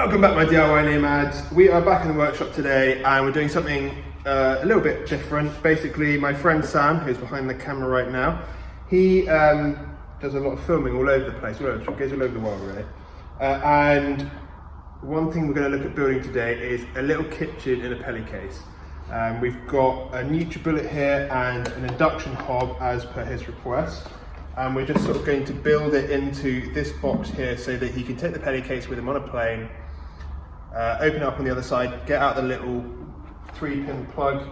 Welcome back my DIY nomads. We are back in the workshop today and we're doing something a little bit different. Basically my friend Sam, who's behind the camera right now, he does a lot of filming all over the place, goes all over the world really. And one thing we're going to look at building today is a little kitchen in a Peli case. We've got a NutriBullet here and an induction hob as per his request. And we're just sort of going to build it into this box here so that he can take the Peli case with him on a plane, open it up on the other side, get out the little 3-pin plug,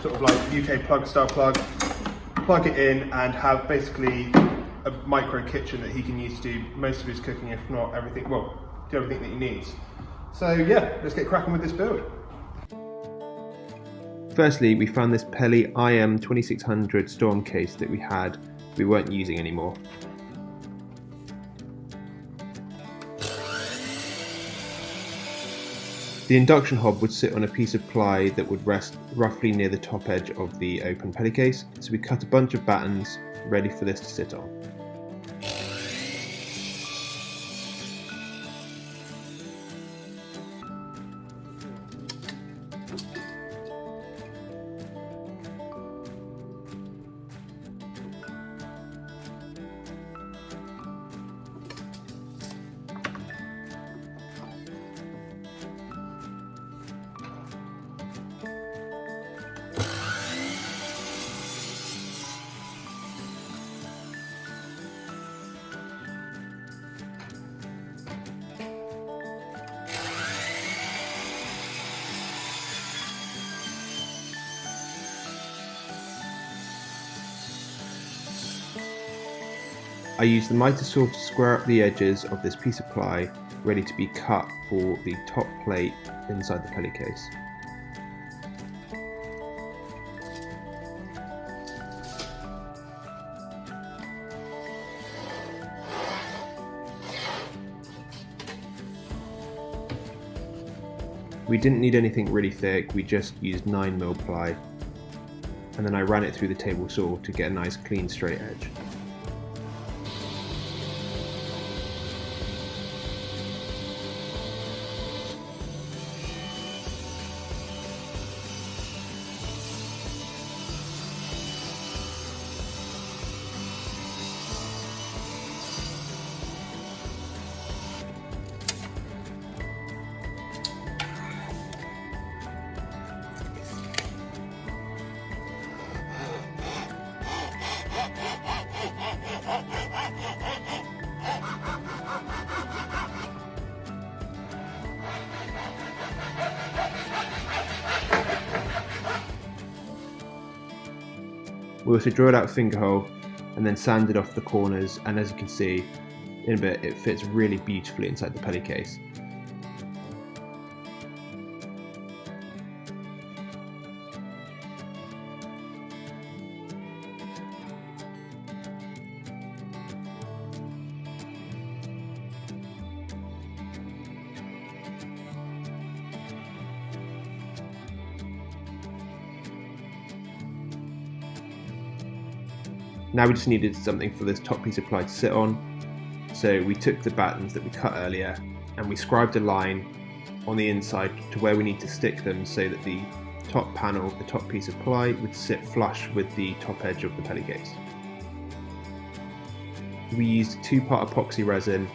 sort of like UK plug style plug it in and have basically a micro kitchen that he can use to do most of his cooking, if not everything, well, do everything that he needs. So yeah, let's get cracking with this build. Firstly, we found this Peli IM2600 storm case that we weren't using anymore. The induction hob would sit on a piece of ply that would rest roughly near the top edge of the open Peli case, so we cut a bunch of battens ready for this to sit on. I used the miter saw to square up the edges of this piece of ply, ready to be cut for the top plate inside the Peli case. We didn't need anything really thick, we just used 9mm ply, and then I ran it through the table saw to get a nice clean straight edge. We also drilled out a finger hole and then sanded off the corners, and as you can see in a bit, it fits really beautifully inside the Peli case. Now we just needed something for this top piece of ply to sit on, so we took the battens that we cut earlier and we scribed a line on the inside to where we need to stick them so that the top panel, the top piece of ply, would sit flush with the top edge of the Peli case. We used 2-part epoxy resin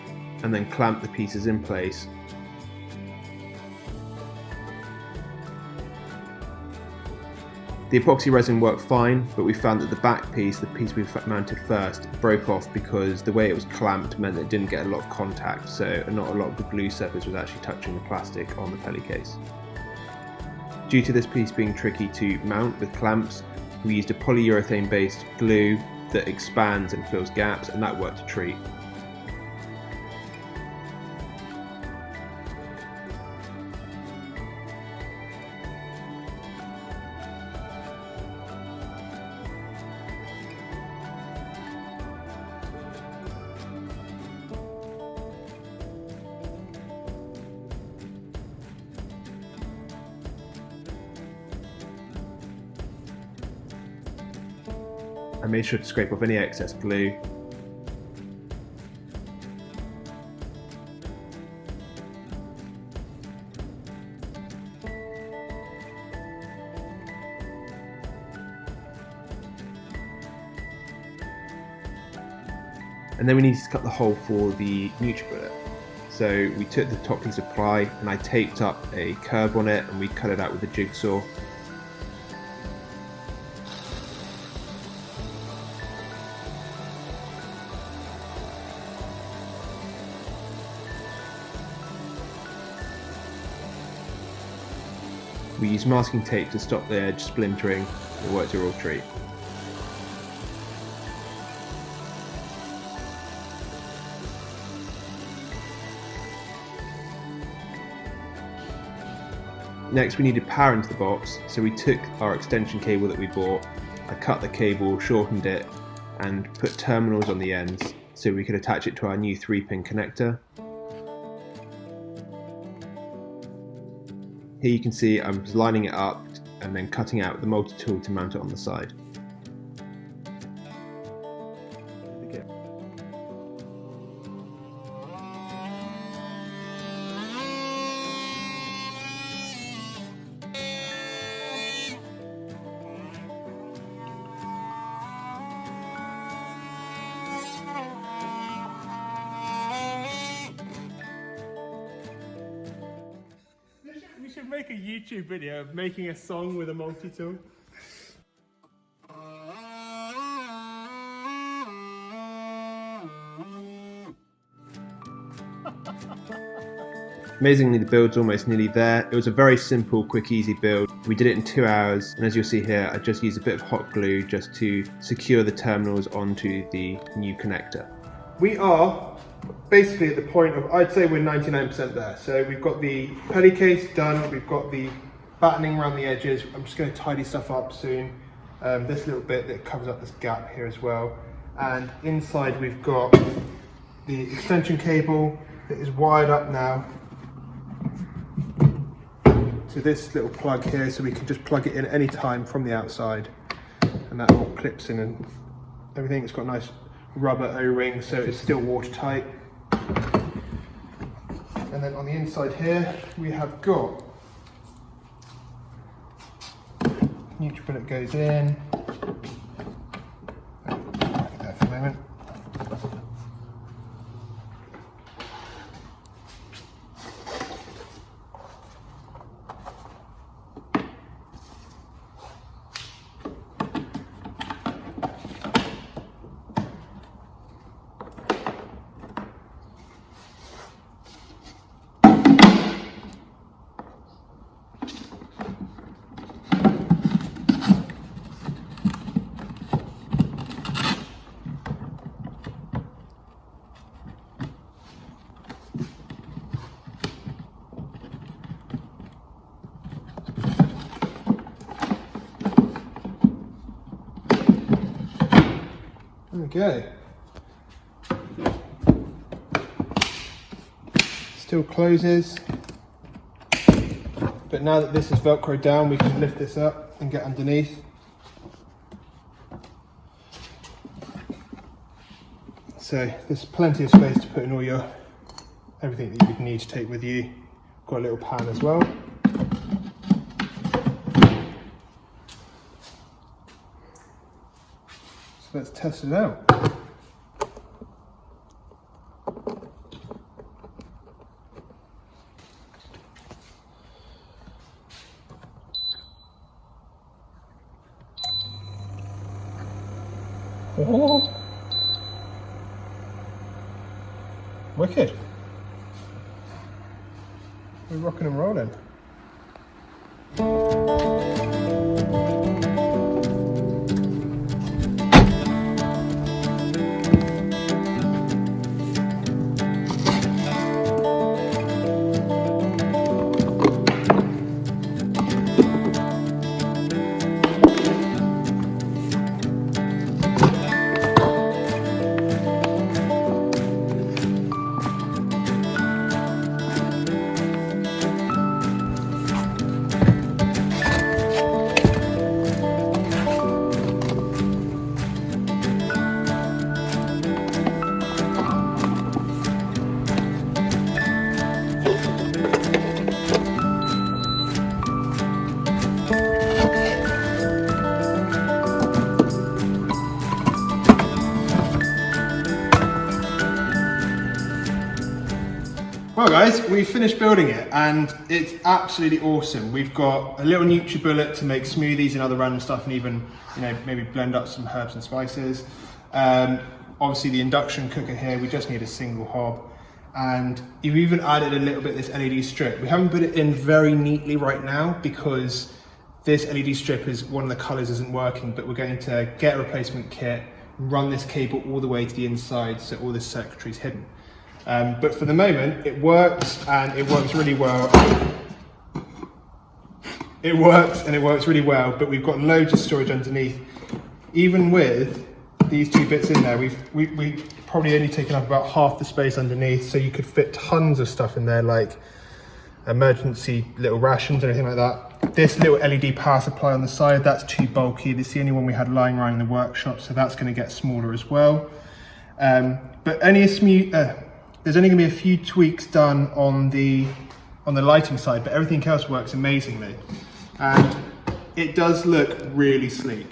and then clamped the pieces in place. The epoxy resin worked fine, but we found that the back piece, the piece we mounted first, broke off because the way it was clamped meant that it didn't get a lot of contact, so not a lot of the glue surface was actually touching the plastic on the Peli case. Due to this piece being tricky to mount with clamps, we used a polyurethane based glue that expands and fills gaps, and that worked a treat. I made sure to scrape off any excess glue. And then we needed to cut the hole for the NutriBullet. So we took the top piece of ply and I taped up a curve on it and we cut it out with a jigsaw. We used masking tape to stop the edge splintering. It worked a real treat. Next we needed power into the box, so we took our extension cable that we bought, I cut the cable, shortened it, and put terminals on the ends so we could attach it to our new 3-pin connector. Here you can see I was lining it up and then cutting out the multi-tool to mount it on the side. We should make a YouTube video of making a song with a multi-tool. Amazingly, the build's almost nearly there. It was a very simple, quick, easy build. We did it in 2 hours, and as you'll see here, I just used a bit of hot glue just to secure the terminals onto the new connector. We are basically at the point of, I'd say we're 99% there. So we've got the Peli case done, we've got the battening around the edges. I'm just going to tidy stuff up soon. This little bit that covers up this gap here as well. And inside we've got the extension cable that is wired up now to this little plug here, so we can just plug it in any time from the outside, and that all clips in and everything. It's got a nice rubber O-ring, so it's still watertight. And then on the inside here we have got NutriBullet goes in. There for a moment. There we go. Still closes, but now that this is Velcro down, we can lift this up and get underneath. So there's plenty of space to put in all your everything that you would need to take with you. Got a little pan as well. Let's test it out. Oh, wicked. We're rocking and rolling. Well guys, we finished building it and it's absolutely awesome. We've got a little NutriBullet to make smoothies and other random stuff, and even, you know, maybe blend up some herbs and spices. Obviously the induction cooker here, we just need a single hob. And you've even added a little bit of this LED strip. We haven't put it in very neatly right now because this LED strip is one of the colors isn't working, but we're going to get a replacement kit, run this cable all the way to the inside so all this circuitry is hidden. But for the moment, it works, and it works really well. It works and it works really well, but we've got loads of storage underneath. Even with these two bits in there, we've probably only taken up about half the space underneath, so you could fit tons of stuff in there, like emergency little rations and anything like that. This little LED power supply on the side, that's too bulky. This is the only one we had lying around in the workshop, so that's going to get smaller as well. But there's only going to be a few tweaks done on the lighting side, but everything else works amazingly. And it does look really sleek.